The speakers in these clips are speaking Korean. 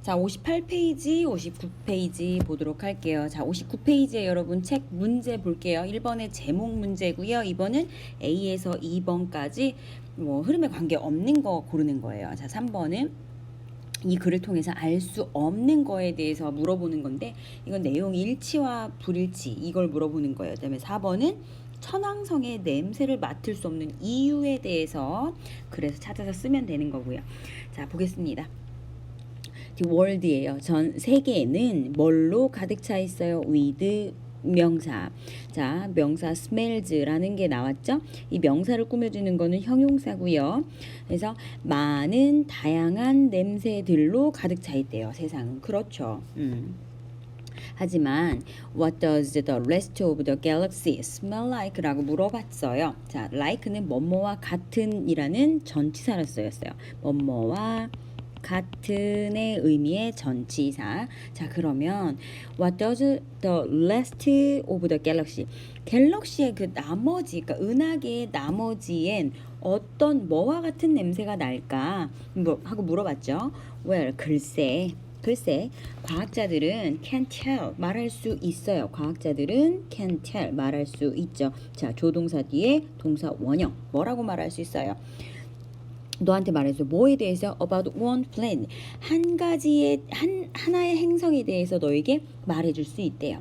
자, 58페이지, 59페이지 보도록 할게요. 자, 59페이지에 여러분 책 문제 볼게요. 1번의 제목 문제고요. 2번은 A에서 2번까지 뭐 흐름에 관계 없는 거 고르는 거예요. 자, 3번은 이 글을 통해서 알 수 없는 거에 대해서 물어보는 건데 이건 내용 일치와 불일치 이걸 물어보는 거예요. 그다음에 4번은 천왕성의 냄새를 맡을 수 없는 이유에 대해서 그래서 찾아서 쓰면 되는 거고요. 자, 보겠습니다. 월드예요. 전 세계에는 뭘로 가득 차 있어요? with 명사. 자, 명사 smells라는 게 나왔죠? 이 명사를 꾸며주는 거는 형용사고요. 그래서 많은 다양한 냄새들로 가득 차 있대요. 세상은. 그렇죠. 하지만 what does the rest of the galaxy smell like? 라고 물어봤어요. 자, like는 뭐뭐와 같은이라는 전치사를 쓰였어요. 뭐뭐와 같은의 의미의 전치사. 자, 그러면 what does the rest of the galaxy? 갤럭시의 그 나머지, 그러니까 은하계의 나머지엔 어떤 뭐와 같은 냄새가 날까? 하고 물어봤죠. Well, 글쎄, 과학자들은 can tell, 말할 수 있어요. 과학자들은 can tell, 말할 수 있죠. 자, 조동사 뒤에 동사 원형, 뭐라고 말할 수 있어요? 너한테 말해줘. 뭐에 대해서? About one planet. 한 가지의, 하나의 행성에 대해서 너에게 말해줄 수 있대요.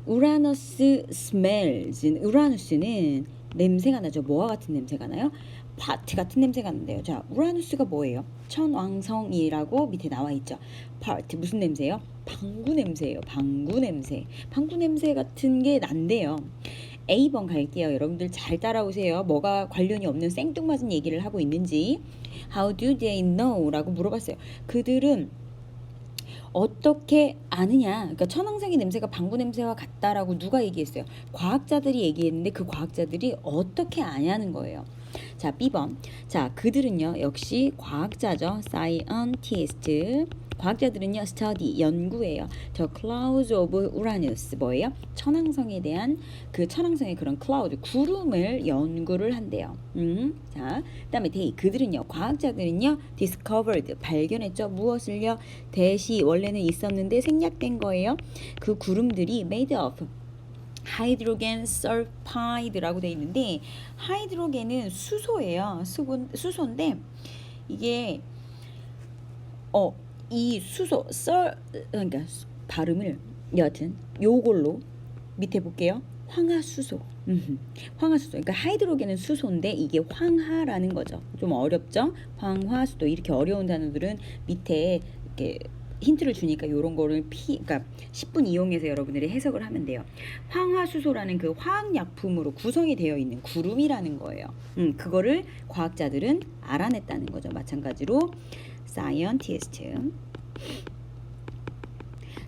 우라너스 smells. 우라누스는 냄새가 나죠. 뭐와 같은 냄새가 나요? 파트 같은 냄새가 난대요. 자, 우라누스가 뭐예요? 천왕성이라고 밑에 나와 있죠. 파트 무슨 냄새예요? 방구 냄새예요. 방구 냄새 같은 게 난대요. A번 갈게요. 여러분들 잘 따라오세요. 뭐가 관련이 없는 생뚱맞은 얘기를 하고 있는지. How do they know? 라고 물어봤어요. 그들은 어떻게 아느냐? 그러니까 천왕성의 냄새가 방구 냄새와 같다라고 누가 얘기했어요? 과학자들이 얘기했는데 그 과학자들이 어떻게 아냐는 거예요. 자, B번. 자, 그들은요, 역시 과학자죠. scientist. 과학자들은요, study, 연구예요. The clouds of Uranus, 뭐예요? 천왕성에 대한 그 천왕성의 그런 cloud, 구름을 연구를 한대요. 자, 그다음에 they, 그들은요, 과학자들은요, discovered, 발견했죠. 무엇을요? 대시, 원래는 있었는데 생략된 거예요. 그 구름들이 made of 하이드로겐 설파이드라고 되어 있는데 하이드로겐은 수소예요. 수소인데 이게 이 수소 그러니까 발음을 여하튼 요걸로 밑에 볼게요. 황화수소. 황화수소. 그러니까 하이드로겐은 수소인데 이게 황화라는 거죠. 좀 어렵죠? 황화수소. 이렇게 어려운 단어들은 밑에 이렇게 힌트를 주니까 이런 거를 그러니까 10분 이용해서 여러분들이 해석을 하면 돼요. 황화수소라는 그 화학약품으로 구성이 되어 있는 구름이라는 거예요. 그거를 과학자들은 알아냈다는 거죠. 마찬가지로 scientist.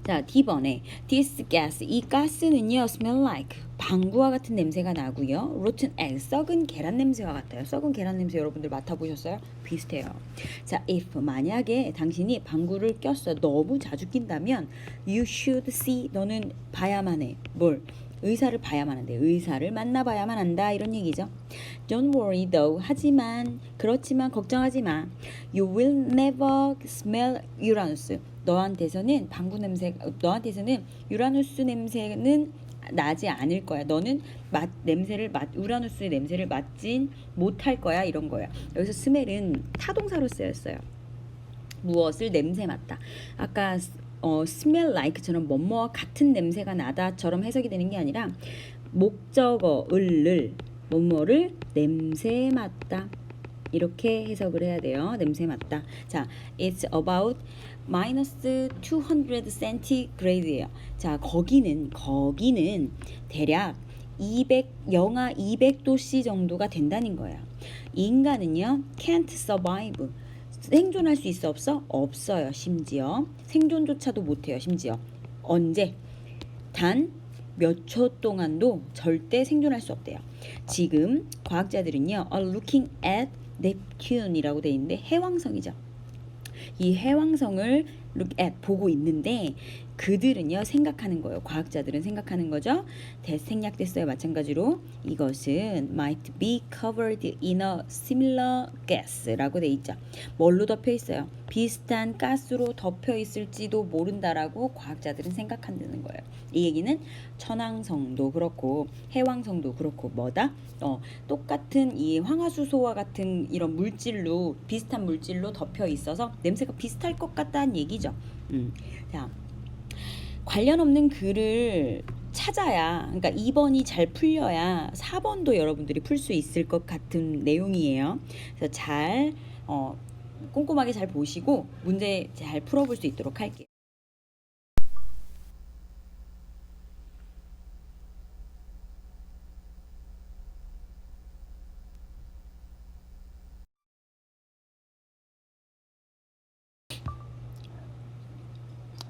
자, D번에 this gas, 이 가스는요 smell like, 방구와 같은 냄새가 나고요. rotten egg, 썩은 계란 냄새와 같아요. 썩은 계란 냄새 여러분들 맡아보셨어요? 비슷해요. 자, if, 만약에 당신이 방구를 꼈어. 너무 자주 낀다면 you should see, 너는 봐야만 해. 뭘? 의사를 봐야만 한대. 의사를 만나봐야만 한다. 이런 얘기죠. Don't worry though. 하지만, 그렇지만 걱정하지 마. You will never smell Uranus. 너한테서는 방구 냄새, 너한테서는 유라누스 냄새는 나지 않을 거야. 너는 우라누스의 냄새를 맡진 못할 거야. 이런 거야. 여기서 스멜은 타동사로 쓰였어요. 무엇을 냄새 맡다. 아까 smell like처럼 뭐뭐와 같은 냄새가 나다처럼 해석이 되는 게 아니라 목적어를 뭐뭐를 냄새 맡다. 이렇게 해석을 해야 돼요. 냄새 맡다. 자, it's about minus 200 centigrade예요. 자, 거기는 대략 영하 200도씨 정도가 된다는 거야. 인간은요, can't survive. 생존할 수 있어 없어? 없어요. 심지어 생존조차도 못해요. 심지어 언제? 단 몇 초 동안도 절대 생존할 수 없대요. 지금 과학자들은요, are looking at Neptune이라고 돼 있는데 해왕성이죠. 이 해왕성을 look at 보고 있는데 그들은요 생각하는 거예요. 과학자들은 생각하는 거죠. that 생략됐어요. 마찬가지로 이것은 might be covered in a similar gas라고 돼 있죠. 뭘로 덮여 있어요? 비슷한 가스로 덮여 있을지도 모른다라고 과학자들은 생각한다는 거예요. 이 얘기는 천왕성도 그렇고 해왕성도 그렇고 뭐다? 똑같은 이 황화수소와 같은 이런 물질로 비슷한 물질로 덮여 있어서 냄새가 비슷할 것 같다는 얘기죠. 자, 관련 없는 글을 찾아야, 그러니까 2번이 잘 풀려야 4번도 여러분들이 풀 수 있을 것 같은 내용이에요. 그래서 잘 꼼꼼하게 잘 보시고 문제 잘 풀어볼 수 있도록 할게요.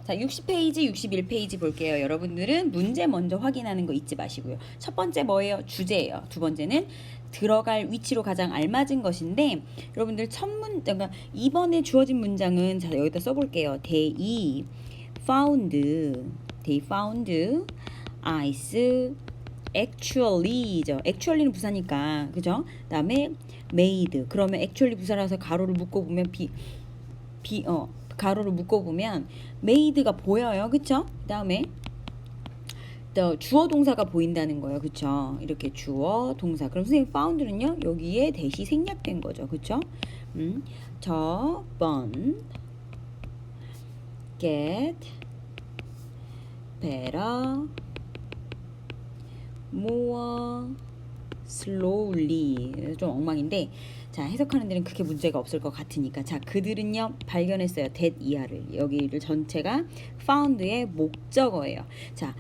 자, 60페이지, 61페이지 볼게요. 여러분들은 문제 먼저 확인하는 거 잊지 마시고요. 첫 번째 뭐예요? 주제예요. 두 번째는 들어갈 위치로 가장 알맞은 것인데 여러분들 그러니까 이번에 주어진 문장은 자, 여기다 써볼게요. They found ice actually죠. actually는 부사니까 그죠? 그다음에 made 그러면 actually 부사라서 가로를 묶어보면 가로를 묶어보면 made가 보여요. 그쵸? 그 다음에 주어 동사가 보인다는 거예요. 그쵸? 이렇게 주어 동사. 그럼 선생님 found는요 여기에 대시 생략된 거죠. 그쵸? 저번 get better more slowly 좀 엉망인데 자 해석하는 데는 크게 문제가 없을 것 같으니까 자 그들은요 발견했어요. that 이하를 여기를 전체가 found의 목적어예요. 자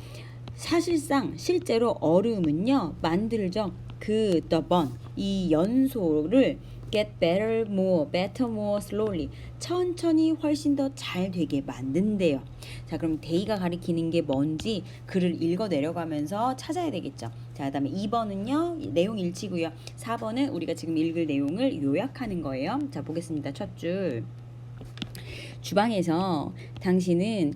사실상 실제로 얼음은요 만들죠. 그 the bond 이 연소를 get better more slowly 천천히 훨씬 더 잘 되게 만든대요. 자 그럼 day가 가리키는 게 뭔지 글을 읽어 내려가면서 찾아야 되겠죠. 자 그다음에 2번은요 내용 일치고요. 4번은 우리가 지금 읽을 내용을 요약하는 거예요. 자 보겠습니다. 첫 줄 주방에서 당신은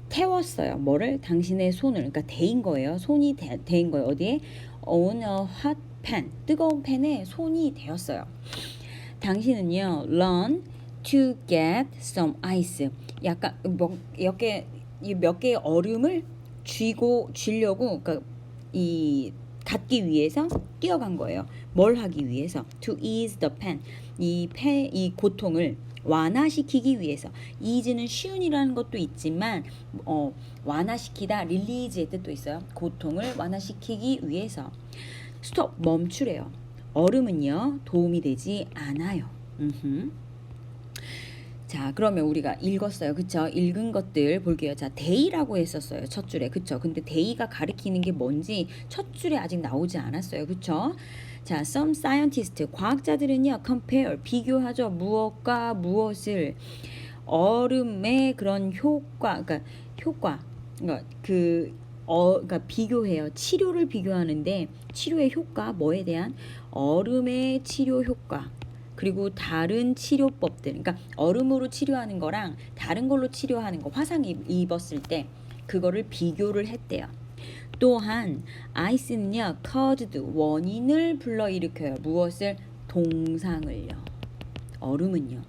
태웠어요. 뭐를? 당신의 손을 그러니까 데인 거예요. 손이 데인 거예요. 어디에? on a hot pan 뜨거운 팬에 손이 데였어요. 당신은요 learn to get some ice 약간 몇 개의 얼음을 쥐려고 그러니까 이 갖기 위해서 뛰어간 거예요. 뭘 하기 위해서? to ease the pain 이 고통을 완화시키기 위해서 ease는 쉬운이라는 것도 있지만 완화시키다 release의 뜻도 있어요. 고통을 완화시키기 위해서 스톱 멈추래요. 얼음은요 도움이 되지 않아요. 자 그러면 우리가 읽었어요. 그쵸? 읽은 것들 볼게요. 자 day라고 했었어요. 첫 줄에. 그쵸? 근데 day가 가리키는 게 뭔지 첫 줄에 아직 나오지 않았어요. 그쵸? 자 some scientist 과학자들은요 compare 비교하죠. 무엇과 무엇을 얼음의 그런 그러니까 그러니까 비교해요. 치료를 비교하는데 치료의 효과 뭐에 대한 얼음의 치료 효과 그리고 다른 치료법들 그러니까 얼음으로 치료하는 거랑 다른 걸로 치료하는 거 화상 입었을 때 그거를 비교를 했대요. 또한 아이스는요 caused 원인을 불러일으켜요. 무엇을? 동상을요. 얼음은요.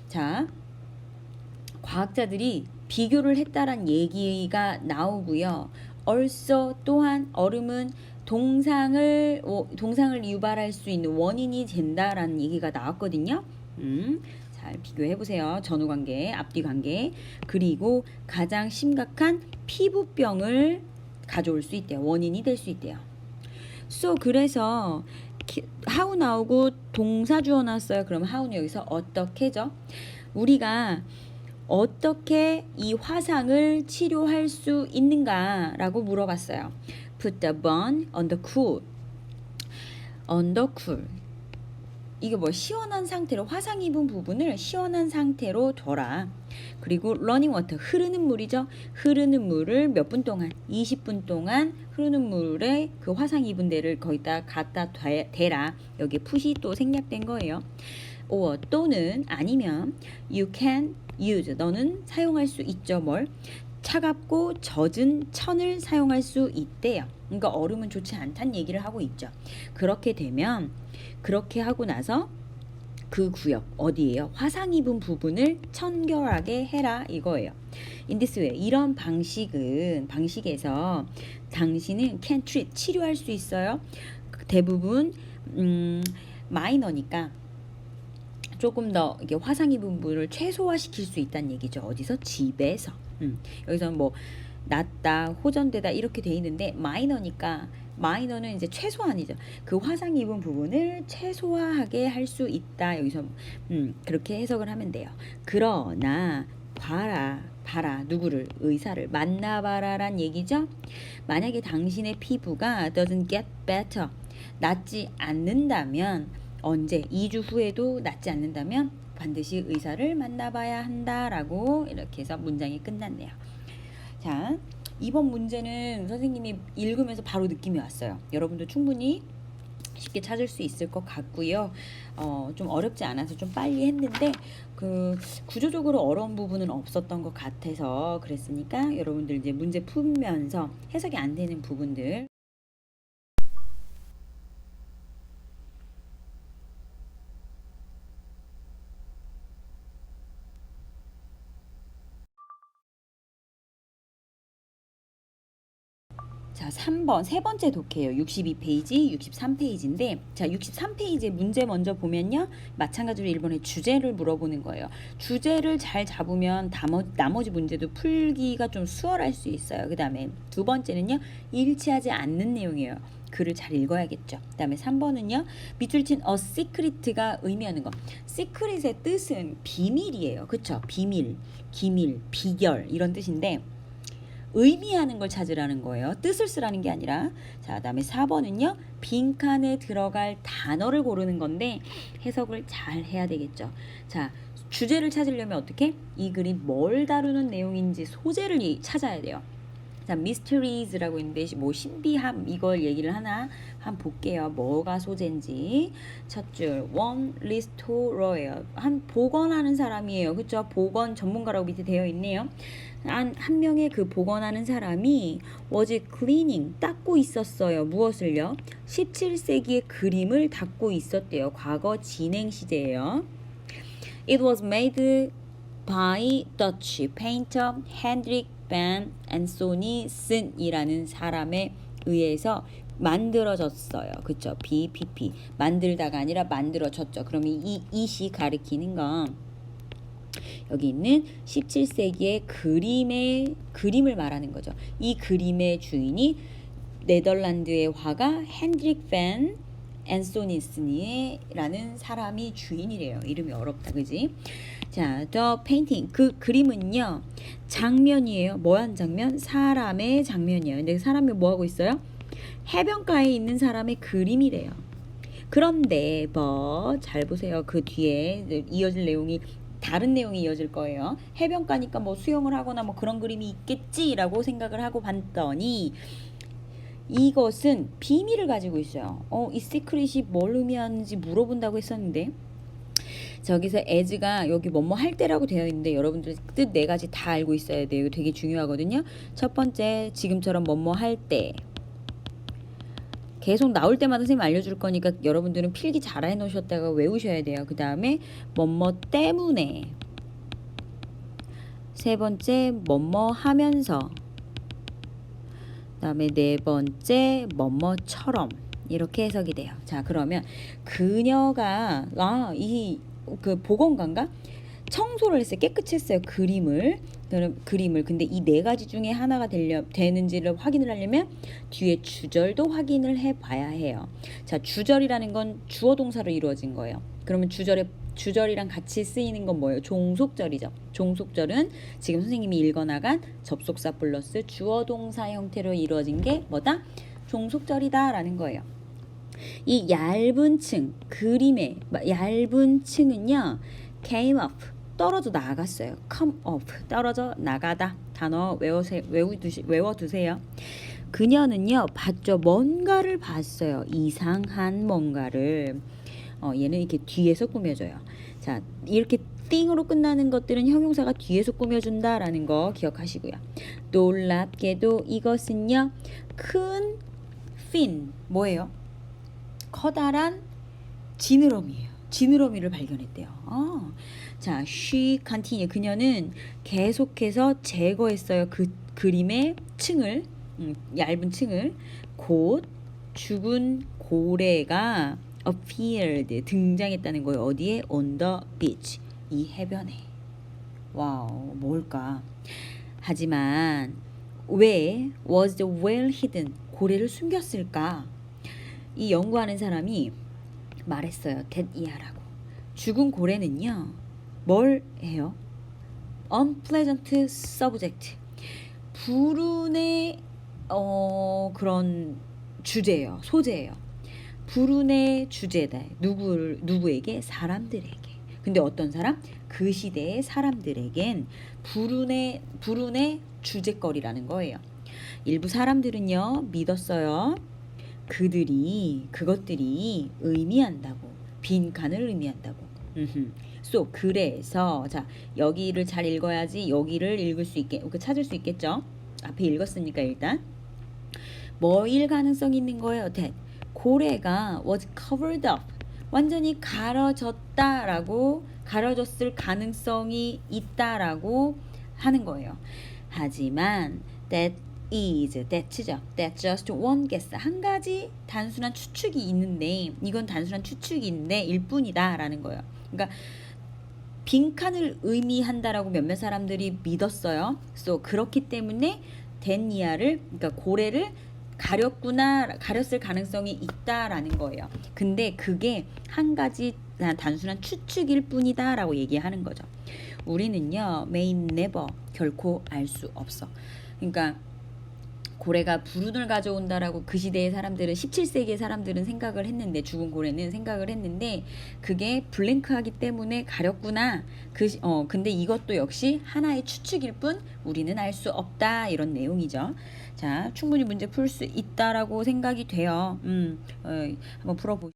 자 과학자들이 비교를 했다란 얘기가 나오고요. also 또한 얼음은 동상을 유발할 수 있는 원인이 된다라는 얘기가 나왔거든요. 잘 비교해 보세요. 전후 관계, 앞뒤 관계. 그리고 가장 심각한 피부병을 가져올 수 있대요. 원인이 될 수 있대요. so 그래서 how 나오고 동사 주어 놨어요. 그럼 how는 여기서 어떻게죠? 우리가 어떻게 이 화상을 치료할 수 있는가라고 물어봤어요. Put the burn on the cool. 이게 뭐 시원한 상태로 화상 입은 부분을 시원한 상태로 둬라. 그리고 running water 흐르는 물이죠. 흐르는 물을 몇 분 동안 20분 동안 흐르는 물에 그 화상 입은 데를 거기다 갖다 대라. 여기에 푸시 또 생략된 거예요. or 또는 아니면 you can use. 너는 사용할 수 있죠. 뭘? 차갑고 젖은 천을 사용할 수 있대요. 그러니까 얼음은 좋지 않다는 얘기를 하고 있죠. 그렇게 되면 그렇게 하고 나서 그 구역 어디예요? 화상 입은 부분을 청결하게 해라 이거예요. In this way, 이런 방식에서 당신은 can treat, 치료할 수 있어요. 대부분 마이너니까 조금 더 이게 화상 입은 부분을 최소화시킬 수 있다는 얘기죠. 어디서? 집에서. 여기서 뭐 낫다, 호전되다 이렇게 돼 있는데 마이너니까 마이너는 이제 최소한이죠. 그 화상 입은 부분을 최소화하게 할 수 있다. 여기서 그렇게 해석을 하면 돼요. 그러나 봐라 누구를? 의사를 만나봐라란 얘기죠. 만약에 당신의 피부가 doesn't get better, 낫지 않는다면 언제? 2주 후에도 낫지 않는다면 반드시 의사를 만나봐야 한다라고 이렇게 해서 문장이 끝났네요. 자, 이번 문제는 선생님이 읽으면서 바로 느낌이 왔어요. 여러분도 충분히 쉽게 찾을 수 있을 것 같고요. 좀 어렵지 않아서 좀 빨리 했는데 그 구조적으로 어려운 부분은 없었던 것 같아서 그랬으니까 여러분들 이제 문제 풀면서 해석이 안 되는 부분들 자, 3번 세 번째 독해요. 62페이지, 63페이지인데 자, 63페이지의 문제 먼저 보면요. 마찬가지로 1번의 주제를 물어보는 거예요. 주제를 잘 잡으면 나머지 문제도 풀기가 좀 수월할 수 있어요. 그 다음에 두 번째는요. 일치하지 않는 내용이에요. 글을 잘 읽어야겠죠. 그 다음에 3번은요. 밑줄 친 a secret가 의미하는 거. secret의 뜻은 비밀이에요. 그쵸? 비밀, 기밀, 비결 이런 뜻인데 의미하는 걸 찾으라는 거예요. 뜻을 쓰라는 게 아니라. 자, 그다음에 4번은요. 빈칸에 들어갈 단어를 고르는 건데 해석을 잘 해야 되겠죠. 자, 주제를 찾으려면 어떻게? 이 글이 뭘 다루는 내용인지 소재를 찾아야 돼요. 자, mysteries라고 있는데 뭐 신비함 이걸 얘기를 하나 한번 볼게요. 뭐가 소재인지. 첫 줄, one restorer, 한 복원하는 사람이에요. 그쵸? 복원 전문가라고 밑에 되어 있네요. 한 명의 그 복원하는 사람이 was cleaning, 닦고 있었어요. 무엇을요? 17세기의 그림을 닦고 있었대요. 과거 진행 시제예요. It was made by Dutch painter Hendrik van Ansonisen이라는 사람에 의해서 만들어졌어요. 그쵸? BPP. 만들다가 아니라 만들어졌죠. 그럼 이 it이 가리키는 건 여기 있는 17세기의 그림을 말하는 거죠. 이 그림의 주인이 네덜란드의 화가 핸드릭 반 앤소니스니라는 사람이 주인이래요. 이름이 어렵다, 그지? 자, the painting, 그 그림은요 장면이에요. 뭐 한 장면? 사람의 장면이에요. 근데 사람이 뭐 하고 있어요? 해변가에 있는 사람의 그림이래요. 그런데 잘 보세요. 그 뒤에 이어질 내용이 다른 내용이 이어질 거예요. 해변가니까 뭐 수영을 하거나 뭐 그런 그림이 있겠지라고 생각을 하고 봤더니 이것은 비밀을 가지고 있어요. 이 시크릿이 뭘 의미하는지 물어본다고 했었는데 저기서 as가 여기 뭐뭐 할 때라고 되어 있는데 여러분들 뜻 네 가지 다 알고 있어야 돼요. 이거 되게 중요하거든요. 첫 번째 지금처럼 뭐뭐 할 때 계속 나올 때마다 선생님 알려줄 거니까 여러분들은 필기 잘 해놓으셨다가 외우셔야 돼요. 그 다음에 뭐뭐 때문에 세 번째 뭐뭐 하면서 그 다음에 네 번째 뭐뭐처럼 이렇게 해석이 돼요. 자, 그러면 그녀가 그 보건관가 청소를 했어요. 깨끗이 했어요. 그림을. 근데 이 네 가지 중에 하나가 되는지를 확인을 하려면 뒤에 주절도 확인을 해봐야 해요. 자, 주절이라는 건 주어 동사로 이루어진 거예요. 그러면 주절이랑 같이 쓰이는 건 뭐예요? 종속절이죠. 종속절은 지금 선생님이 읽어나간 접속사 플러스 주어 동사 형태로 이루어진 게 뭐다? 종속절이다라는 거예요. 이 얇은 층, 그림의 얇은 층은요, came up, 떨어져 나갔어요. come up, 떨어져 나가다. 단어 외워두세요. 그녀는요, 봤죠. 뭔가를 봤어요. 이상한 뭔가를. 얘는 이렇게 뒤에서 꾸며줘요. 자, 이렇게 띵으로 끝나는 것들은 형용사가 뒤에서 꾸며준다라는 거 기억하시고요. 놀랍게도 이것은요, 큰 fin, 뭐예요? 커다란 지느러미예요. 지느러미를 발견했대요. 자, she continue. 그녀는 계속해서 제거했어요. 그 그림의 층을, 얇은 층을. 곧 죽은 고래가 appeared, 등장했다는 거예요. 어디에? On the beach. 이 해변에. 와우, 뭘까? 하지만 왜 was the whale hidden? 고래를 숨겼을까? 이 연구하는 사람이 말했어요. that year라고. 죽은 고래는요, 뭘 해요? unpleasant subject. 불운의 그런 주제예요. 소재예요. 불운의 주제다. 누구에게? 사람들에게. 근데 어떤 사람? 그 시대의 사람들에겐 불운의 주제거리라는 거예요. 일부 사람들은요, 믿었어요. 그것들이 의미한다고. 빈칸을 의미한다고. So, 그래서, 자, 여기를 잘 읽어야지 여기를 찾을 수 있겠죠? 앞에 읽었으니까 일단. 뭐일 가능성이 있는 거예요? that. 고래가 was covered up. 완전히 가려졌을 가능성이 있다라고 하는 거예요. 하지만 that's just one guess. 한 가지 단순한 추측이 있는데, 이건 단순한 추측인데 일뿐이다 라는 거예요. 그러니까 빈칸을 의미한다라고 몇몇 사람들이 믿었어요. So, 그렇기 때문에 데니아를, 그러니까 고래를 가렸을 가능성이 있다라는 거예요. 근데 그게 한 가지 단순한 추측일 뿐이다 라고 얘기하는 거죠. 우리는요, may never, 결코 알 수 없어. 그러니까 고래가 불운을 가져온다라고 그 시대의 사람들은, 17세기의 사람들은 생각을 했는데, 죽은 고래는 생각을 했는데, 그게 블랭크하기 때문에 가렸구나. 근데 이것도 역시 하나의 추측일 뿐 우리는 알 수 없다, 이런 내용이죠. 자, 충분히 문제 풀 수 있다라고 생각이 돼요. 한번 풀어보시죠.